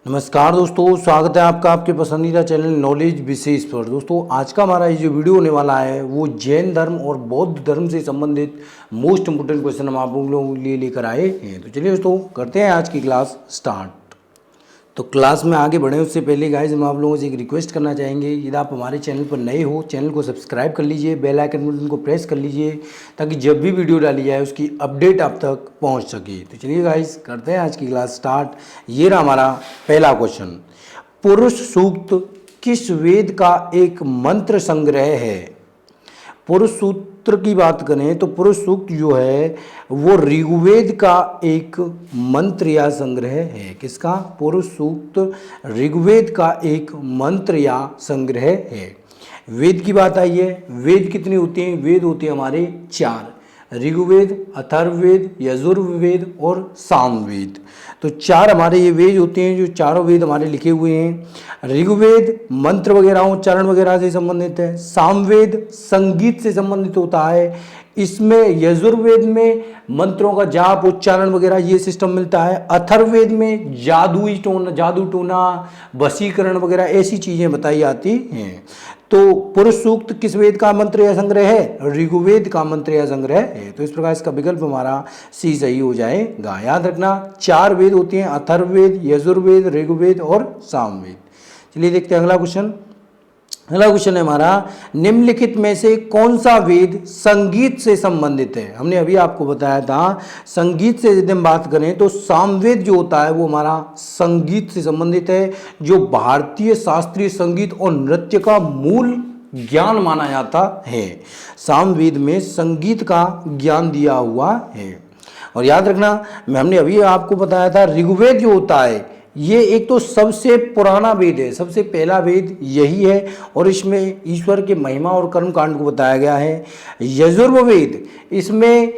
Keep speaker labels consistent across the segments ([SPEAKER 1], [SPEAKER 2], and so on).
[SPEAKER 1] नमस्कार दोस्तों, स्वागत है आपका आपके पसंदीदा चैनल नॉलेज विशेष पर। दोस्तों आज का हमारा ये जो वीडियो होने वाला है वो जैन धर्म और बौद्ध धर्म से संबंधित मोस्ट इंपोर्टेंट क्वेश्चन हम आप लोगों के लिए लेकर आए हैं। तो चलिए दोस्तों करते हैं आज की क्लास स्टार्ट। तो क्लास में आगे बढ़े उससे पहले गाइस हम आप लोगों से एक रिक्वेस्ट करना चाहेंगे, यदि आप हमारे चैनल पर नए हो चैनल को सब्सक्राइब कर लीजिए, बेल आइकन बटन को प्रेस कर लीजिए ताकि जब भी वीडियो डाली जाए उसकी अपडेट आप तक पहुंच सके। तो चलिए गाइस करते हैं आज की क्लास स्टार्ट। ये रहा हमारा पहला क्वेश्चन, पुरुष सूक्त किस वेद का एक मंत्र संग्रह है? पुरुष सूत्र की बात करें तो पुरुष सूक्त जो है वो ऋग्वेद का एक मंत्र या संग्रह है। किसका? पुरुष सूक्त ऋग्वेद का एक मंत्र या संग्रह है। वेद की बात आई है, वेद कितने होते हैं? वेद होते हैं हमारे 4, ऋग्वेद, अथर्ववेद, यजुर्वेद और सामवेद। तो 4 हमारे ये वेद होते हैं, जो चारों वेद हमारे लिखे हुए हैं। ऋग्वेद मंत्र वगैरह उच्चारण वगैरह से संबंधित है, सामवेद संगीत से संबंधित होता है, इसमें यजुर्वेद में मंत्रों का जाप उच्चारण वगैरह ये सिस्टम मिलता है, अथर्ववेद में जादू टोना वशीकरण वगैरह ऐसी चीज़ें बताई जाती हैं। तो पुरुष सूक्त किस वेद का मंत्र या संग्रह है? ऋग्वेद का मंत्र या संग्रह है। तो इस प्रकार इसका विकल्प हमारा सी सही हो जाएगा। याद रखना 4 वेद होते हैं, अथर्ववेद, यजुर्वेद, ऋग्वेद और सामवेद। चलिए देखते हैं अगला क्वेश्चन। अगला क्वेश्चन है हमारा, निम्नलिखित में से कौन सा वेद संगीत से संबंधित है? हमने अभी आपको बताया था संगीत से यदि हम बात करें तो सामवेद जो होता है वो हमारा संगीत से संबंधित है, जो भारतीय शास्त्रीय संगीत और नृत्य का मूल ज्ञान माना जाता है। सामवेद में संगीत का ज्ञान दिया हुआ है। और याद रखना हमने अभी आपको बताया था ऋग्वेद जो होता है ये एक तो सबसे पुराना वेद है, सबसे पहला वेद यही है और इसमें ईश्वर के महिमा और कर्म कांड को बताया गया है। यजुर्वेद इसमें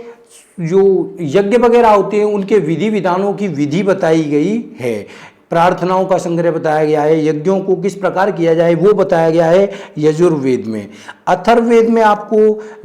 [SPEAKER 1] जो यज्ञ वगैरह होते हैं उनके विधि विधानों की विधि बताई गई है, प्रार्थनाओं का संग्रह बताया गया है, यज्ञों को किस प्रकार किया जाए वो बताया गया है यजुर्वेद में। अथर्ववेद में आपको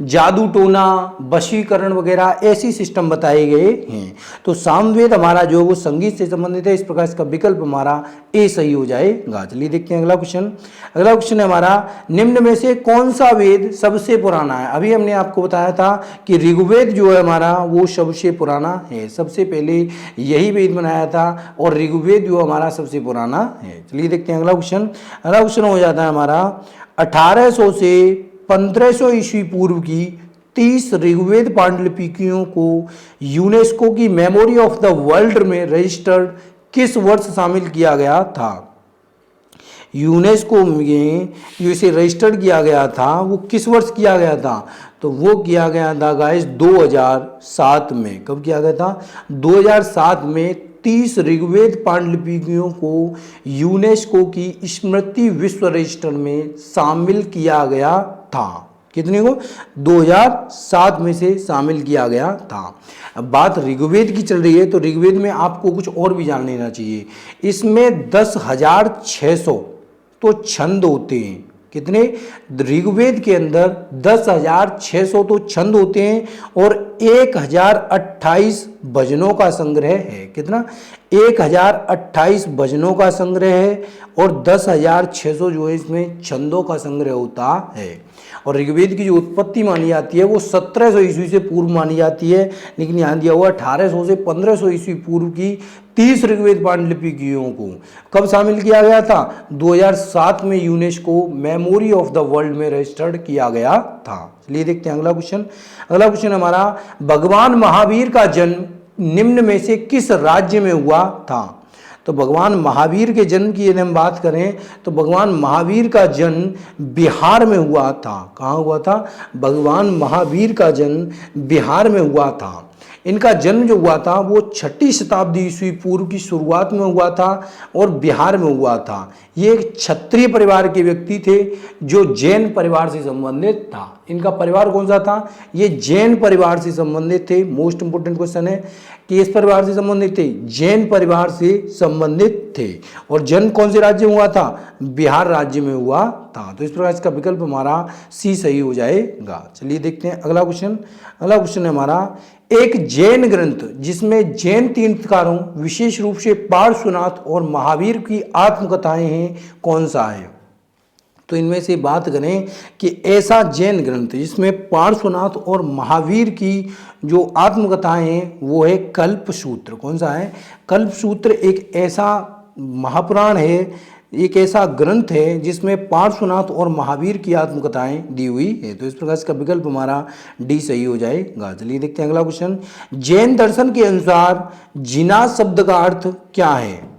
[SPEAKER 1] जादू टोना वशीकरण वगैरह ऐसी सिस्टम बताए गए हैं। तो सामवेद हमारा जो वो संगीत से संबंधित है, इस प्रकार इसका विकल्प हमारा ए सही हो जाएगा। चलिए देखते हैं अगला क्वेश्चन। अगला क्वेश्चन है हमारा, निम्न में से कौन सा वेद सबसे पुराना है? अभी हमने आपको बताया था कि ऋग्वेद जो है हमारा वो सबसे पुराना है, सबसे पहले यही वेद बनाया था और ऋग्वेद जो हमारा सबसे पुराना है। चलिए देखते हैं अगला क्वेश्चन। अगला क्वेश्चन हो जाता है हमारा, 1800 से 1500 ईस्वी पूर्व की 30 ऋग्वेद पांडुलिपियों को यूनेस्को की मेमोरी ऑफ द वर्ल्ड में रजिस्टर्ड किस वर्ष शामिल किया गया था? यूनेस्को में जो इसे रजिस्टर्ड किया गया था वो किस वर्ष किया गया था? तो वो किया गया था गाइस 2007 में। कब किया गया था? 2007 में 30 ऋग्वेद पांडुलिपियों को यूनेस्को की स्मृति विश्व रजिस्टर में शामिल किया गया था। कितने को? 2007 में से शामिल किया गया था। अब बात ऋग्वेद की चल रही है तो ऋग्वेद में आपको कुछ और भी जान लेना चाहिए। इसमें 10,600 तो छंद होते हैं। कितने? ऋग्वेद के अंदर 10,600 तो छंद होते हैं और 1028 भजनों का संग्रह है। कितना? 1028 भजनों का संग्रह है और 10,600 जो है इसमें छंदों का संग्रह होता है। और ऋग्वेद की जो उत्पत्ति मानी जाती है वो 1700 ईस्वी से पूर्व मानी जाती है, लेकिन यहाँ दिया हुआ 1800 से 1500 ईस्वी पूर्व की 30 ऋग्वेद पांडुलिपियों को कब शामिल किया गया था? 2007 में UNESCO memory of the world में रजिस्टर्ड किया गया था। चलिए देखते हैं अगला क्वेश्चन। अगला क्वेश्चन हमारा, भगवान महावीर का जन्म निम्न में से किस राज्य में हुआ था? तो भगवान महावीर के जन्म की यदि हम बात करें तो भगवान महावीर का जन्म बिहार में हुआ था। कहाँ हुआ था? भगवान महावीर का जन्म बिहार में हुआ था। इनका जन्म जो हुआ था वो 6ठी शताब्दी ईस्वी पूर्व की शुरुआत में हुआ था और बिहार में हुआ था। ये एक क्षत्रिय परिवार के व्यक्ति थे जो जैन परिवार से संबंधित था। इनका परिवार कौन सा था? ये जैन परिवार से संबंधित थे। मोस्ट इंपोर्टेंट क्वेश्चन है कि इस परिवार से संबंधित थे, जैन परिवार से संबंधित थे। और जन्म कौन से राज्य में हुआ था? बिहार राज्य में हुआ था। तो इस प्रकार इसका विकल्प हमारा सी सही हो जाएगा। चलिए देखते हैं अगला क्वेश्चन। अगला क्वेश्चन है हमारा, एक जैन ग्रंथ जिसमें जैन तीर्थकारों विशेष रूप से पार्श्वनाथ और महावीर की आत्मकथाएं हैं, कौन सा है? तो इनमें से बात करें कि ऐसा जैन ग्रंथ जिसमें पार्श्वनाथ और महावीर की जो आत्मकथाएं हैं वो है कल्पसूत्र। कौन सा है? कल्पसूत्र एक ऐसा महापुराण है, एक ऐसा ग्रंथ है जिसमें पार्श्वनाथ और महावीर की आत्मकथाएं दी हुई है। तो इस प्रकार इसका विकल्प हमारा डी सही हो जाएगा। चलिए देखते हैं अगला क्वेश्चन। जैन दर्शन के अनुसार जिना शब्द का अर्थ क्या है?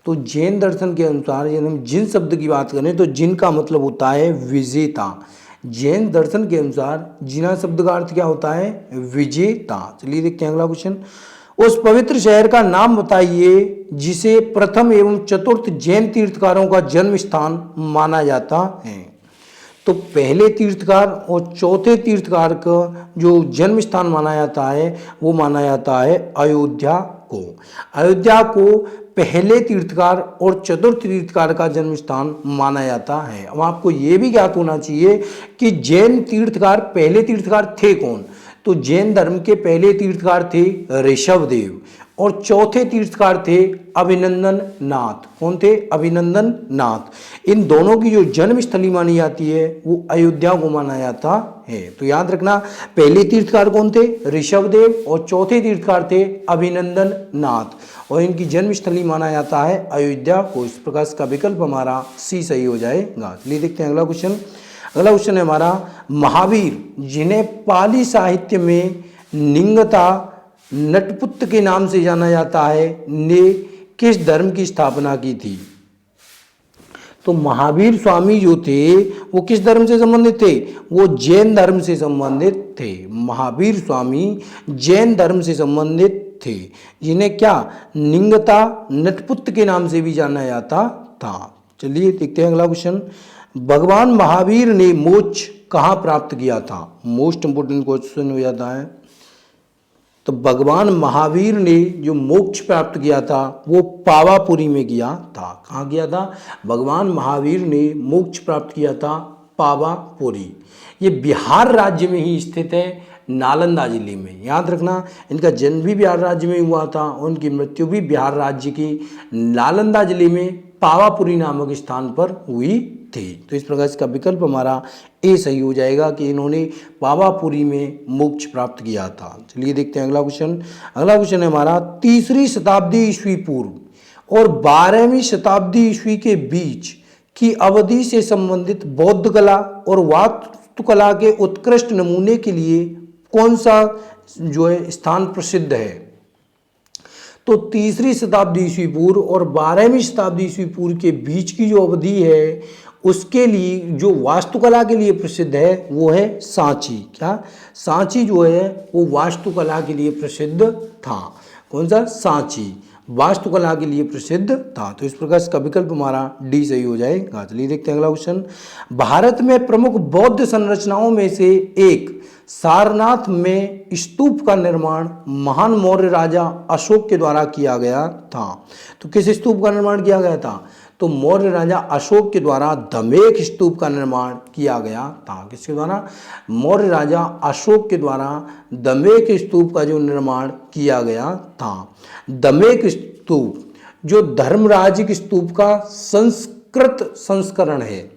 [SPEAKER 1] तो जैन दर्शन के अनुसार यदि हम जिन शब्द की बात करें तो जिन का मतलब होता है विजेता। जैन दर्शन के अनुसार जिना शब्द का अर्थ क्या होता है? विजेता। चलिए देखते हैं अगला क्वेश्चन। उस पवित्र शहर का नाम बताइए जिसे प्रथम एवं चतुर्थ जैन तीर्थकारों का जन्म स्थान माना जाता है। तो पहले तीर्थकार और चौथे तीर्थकार का जो जन्म स्थान माना जाता है वो माना जाता है अयोध्या को। अयोध्या को पहले तीर्थकार और चतुर्थ तीर्थकार का जन्म स्थान माना जाता है। अब आपको ये भी ज्ञात होना चाहिए कि जैन तीर्थकार पहले तीर्थकार थे कौन? तो जैन धर्म के पहले तीर्थकार थे ऋषभदेव और चौथे तीर्थकार थे अभिनंदन नाथ। कौन थे? अभिनंदन नाथ। इन दोनों की जो जन्म स्थली मानी जाती है वो अयोध्या को माना जाता है। तो याद रखना, पहले तीर्थकार कौन थे? ऋषभदेव और चौथे तीर्थकार थे अभिनंदन नाथ और इनकी जन्म स्थली माना जाता है अयोध्या को। इस प्रकार इसका विकल्प हमारा सी सही हो जाएगा। चलिए देखते हैं अगला क्वेश्चन। अगला क्वेश्चन है हमारा, महावीर जिन्हें पाली साहित्य में निंगता नटपुत्र के नाम से जाना जाता है ने किस धर्म की स्थापना की थी? तो महावीर स्वामी जो थे वो किस धर्म से संबंधित थे? वो जैन धर्म से संबंधित थे। महावीर स्वामी जैन धर्म से संबंधित थे जिन्हें क्या निंगता नटपुत्र के नाम से भी जाना जाता था। चलिए देखते हैं अगला क्वेश्चन। भगवान महावीर ने मोक्ष कहाँ प्राप्त किया था? मोस्ट इंपोर्टेंट क्वेश्चन हो जाता है। तो भगवान महावीर ने जो मोक्ष प्राप्त किया था वो पावापुरी में किया था। कहाँ किया था? भगवान महावीर ने मोक्ष प्राप्त किया था पावापुरी। ये बिहार राज्य में ही स्थित है, नालंदा जिले में। याद रखना, इनका जन्म भी बिहार राज्य में हुआ था और उनकी मृत्यु भी बिहार राज्य की नालंदा जिले में पावापुरी नामक स्थान पर हुई थी। तो इस प्रकार इसका विकल्प हमारा ए सही हो जाएगा कि इन्होंने पावापुरी में मोक्ष प्राप्त किया था। चलिए देखते हैं अगला क्वेश्चन। अगला क्वेश्चन है हमारा, 3री शताब्दी ईस्वी पूर्व और 12वीं शताब्दी ईस्वी के बीच की अवधि से संबंधित बौद्ध कला और वास्तुकला के उत्कृष्ट नमूने के लिए कौन सा जो है स्थान प्रसिद्ध है? तो 3री शताब्दी ईस्वी पूर्व और 12वीं शताब्दी ईस्वी पूर्व के बीच की जो अवधि है उसके लिए जो वास्तुकला के लिए प्रसिद्ध है वो है सांची। क्या? सांची जो है वो वास्तुकला के लिए प्रसिद्ध था। कौन सा? सांची वास्तुकला के लिए प्रसिद्ध था। तो इस प्रकार इसका विकल्प हमारा डी सही हो जाएगा। चलिए देखते हैं अगला क्वेश्चन। भारत में प्रमुख बौद्ध संरचनाओं में से एक सारनाथ में स्तूप का निर्माण महान मौर्य राजा अशोक के द्वारा किया गया था। तो किस स्तूप का निर्माण किया गया था? तो मौर्य राजा अशोक के द्वारा दमेक स्तूप का निर्माण किया गया था। किसके द्वारा? मौर्य राजा अशोक के द्वारा दमेक स्तूप का जो निर्माण किया गया था। दमेक स्तूप जो धर्मराजिक स्तूप का संस्कृत संस्करण है।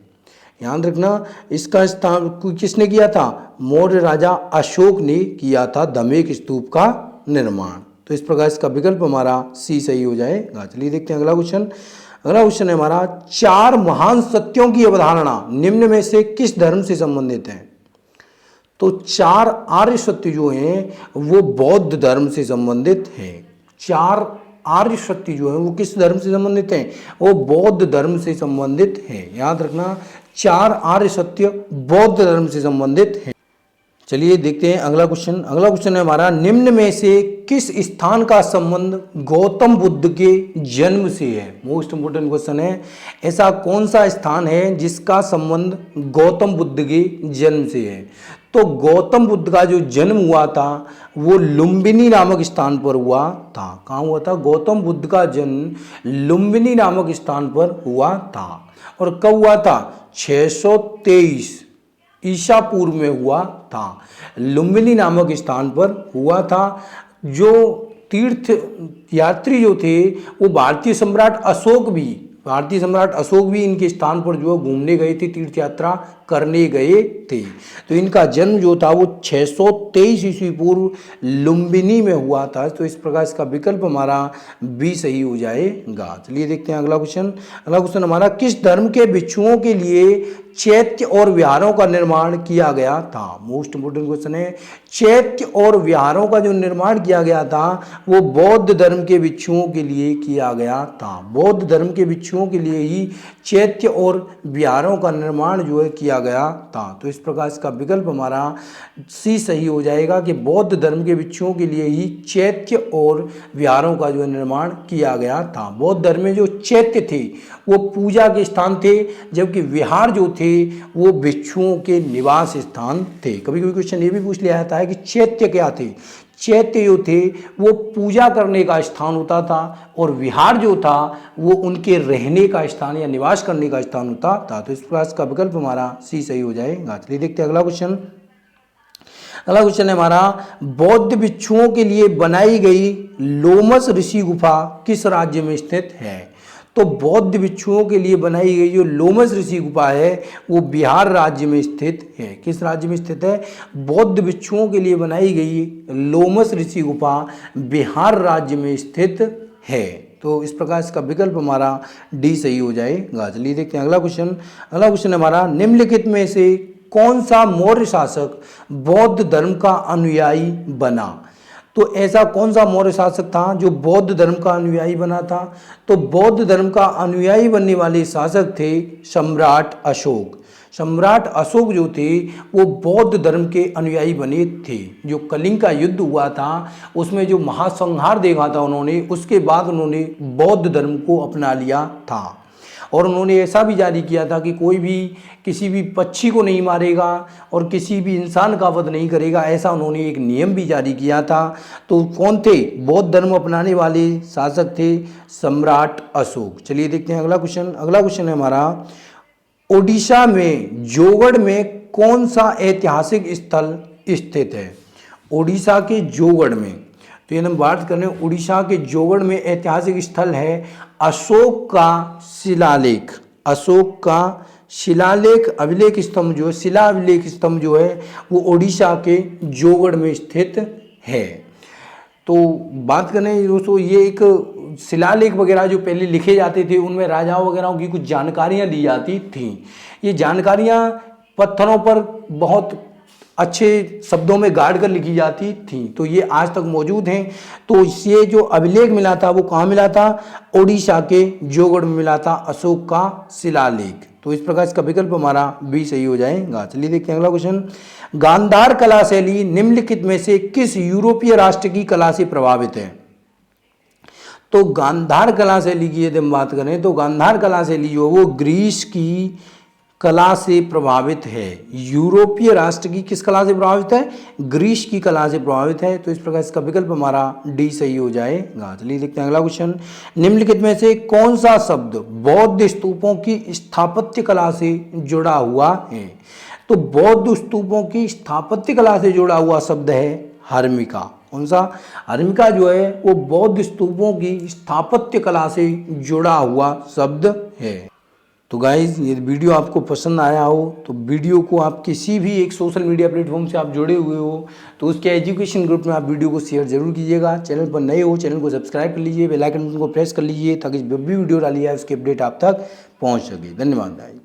[SPEAKER 1] याद रखना, इसका स्थान किसने किया था? मौर्य राजा अशोक ने किया था दमेक स्तूप का निर्माण। तो इस प्रकार इसका विकल्प हमारा सी सही हो जाएगा। चलिए देखते हैं अगला क्वेश्चन। अगला क्वेश्चन है हमारा, 4 महान सत्यों की अवधारणा निम्न में से किस धर्म से संबंधित है? तो 4 आर्य सत्य जो हैं वो बौद्ध धर्म से संबंधित हैं। 4 आर्य सत्य जो है वो किस धर्म से संबंधित हैं? वो बौद्ध धर्म से संबंधित हैं। याद रखना, 4 आर्य सत्य बौद्ध धर्म से संबंधित हैं। चलिए देखते हैं अगला क्वेश्चन। अगला क्वेश्चन है हमारा, निम्न में से किस स्थान का संबंध गौतम बुद्ध के जन्म से है? मोस्ट इंपोर्टेंट क्वेश्चन है। ऐसा कौन सा स्थान है जिसका संबंध गौतम बुद्ध के जन्म से है? तो गौतम बुद्ध का जो जन्म हुआ था वो लुम्बिनी नामक स्थान पर हुआ था। कहाँ हुआ था? गौतम बुद्ध का जन्म लुम्बिनी नामक स्थान पर हुआ था। और कब हुआ था? 623 ईसा पूर्व में हुआ था? लुम्बिनी नामक स्थान पर हुआ था। जो तीर्थ यात्री जो थे वो भारतीय सम्राट अशोक भी इनके स्थान पर जो है घूमने गए थे, तीर्थ यात्रा करने गए थे। तो इनका जन्म जो था वो 623 ईस्वी पूर्व लुम्बिनी में हुआ था। तो इस प्रकार इसका विकल्प हमारा बी सही हो जाएगा। चलिए देखते हैं अगला क्वेश्चन हमारा, किस धर्म के भिक्षुओं के लिए चैत्य और विहारों का निर्माण किया गया था? मोस्ट इंपोर्टेंट क्वेश्चन है। चैत्य और विहारों का जो निर्माण किया गया था वो बौद्ध धर्म के भिक्षुओं के लिए किया गया था। बौद्ध धर्म के भिक्षुओं के लिए ही चैत्य और विहारों का निर्माण जो है किया गया था। तो इस प्रकार इसका विकल्प हमारा सी सही हो जाएगा कि बौद्ध धर्म के भिक्षुओं के लिए ही चैत्य और विहारों का जो है निर्माण किया गया था। बौद्ध धर्म में जो चैत्य थे वो पूजा के स्थान थे, जबकि विहार जो थे वो भिक्षुओं के निवास स्थान थे। कभी कभी क्वेश्चन ये भी पूछ लिया जाता है कि चैत्य क्या थे? चैत्य जो थे वो पूजा करने का स्थान होता था और विहार जो था वो उनके रहने का स्थान या निवास करने का स्थान होता था। तो इस प्रकार का विकल्प हमारा सी सही हो जाएगा। चलिए देखते हैं अगला क्वेश्चन है हमारा, बौद्ध भिक्षुओं के लिए बनाई गई लोमस ऋषि गुफा किस राज्य में स्थित है? तो बौद्ध भिक्षुओं के लिए बनाई गई जो लोमस ऋषि गुफा है वो बिहार राज्य में स्थित है। किस राज्य में स्थित है? बौद्ध भिक्षुओं के लिए बनाई गई लोमस ऋषि गुफा बिहार राज्य में स्थित है। तो इस प्रकार इसका विकल्प हमारा डी सही हो जाएगा। चलिए देखते हैं अगला क्वेश्चन हमारा, निम्नलिखित में से कौन सा मौर्य शासक बौद्ध धर्म का अनुयायी बना? तो ऐसा कौन सा मौर्य शासक था जो बौद्ध धर्म का अनुयायी बना था? तो बौद्ध धर्म का अनुयायी बनने वाले शासक थे सम्राट अशोक। सम्राट अशोक जो थे वो बौद्ध धर्म के अनुयायी बने थे। जो कलिंग का युद्ध हुआ था उसमें जो महासंहार देखा था उन्होंने, उसके बाद उन्होंने बौद्ध धर्म को अपना लिया था। और उन्होंने ऐसा भी जारी किया था कि कोई भी किसी भी पक्षी को नहीं मारेगा और किसी भी इंसान का वध नहीं करेगा, ऐसा उन्होंने एक नियम भी जारी किया था। तो कौन थे? बौद्ध धर्म अपनाने वाले शासक थे सम्राट अशोक। चलिए देखते हैं अगला क्वेश्चन है हमारा, ओडिशा में जोगढ़ में कौन सा ऐतिहासिक स्थल स्थित है? ओडिशा के जोगढ़ में, तो ये हम बात कर रहे हैं उड़ीसा के जोगढ़ में ऐतिहासिक स्थल है अशोक का शिलालेख। अशोक का शिलालेख अभिलेख स्तंभ जो है, शिला अभिलेख स्तंभ जो है वो उड़ीसा के जोगढ़ में स्थित है। तो बात करें दोस्तों, ये एक शिलालेख वगैरह जो पहले लिखे जाते थे उनमें राजाओं वगैरह की कुछ जानकारियाँ दी जाती थीं। ये जानकारियाँ पत्थरों पर बहुत अच्छे शब्दों में गाड़ कर लिखी जाती थी। तो ये आज तक मौजूद हैं। तो ये जो अभिलेख मिला था वो कहाँ मिला था? ओडिशा के जोगढ़ में मिला था अशोक का शिलालेख। तो इस प्रकार इसका विकल्प हमारा बी सही हो जाएगा। चलिए देखते हैं अगला क्वेश्चन, गांधार कला शैली निम्नलिखित में से किस यूरोपीय राष्ट्र की कला से प्रभावित है? तो गांधार कला शैली की यदि हम बात करें तो गांधार कला शैली जो वो ग्रीस की कला से प्रभावित है। यूरोपीय राष्ट्र की किस कला से प्रभावित है? ग्रीस की कला से प्रभावित है। तो इस प्रकार इसका विकल्प हमारा डी सही हो जाएगा। चलिए देखते हैं अगला क्वेश्चन, निम्नलिखित में से कौन सा शब्द बौद्ध स्तूपों की स्थापत्य कला से जुड़ा हुआ है? तो बौद्ध स्तूपों की स्थापत्य कला से जुड़ा हुआ शब्द है हर्मिका। कौन सा? हर्मिका जो है वो बौद्ध स्तूपों की स्थापत्य कला से जुड़ा हुआ शब्द है। तो गाइज़, ये वीडियो आपको पसंद आया हो तो वीडियो को आप किसी भी एक सोशल मीडिया प्लेटफॉर्म से आप जुड़े हुए हो तो उसके एजुकेशन ग्रुप में आप वीडियो को शेयर जरूर कीजिएगा। चैनल पर नए हो चैनल को सब्सक्राइब कर लीजिए, बेल आइकन को प्रेस कर लीजिए ताकि जब भी वीडियो डाली है उसकी अपडेट आप तक पहुंच सके। धन्यवाद गाइज।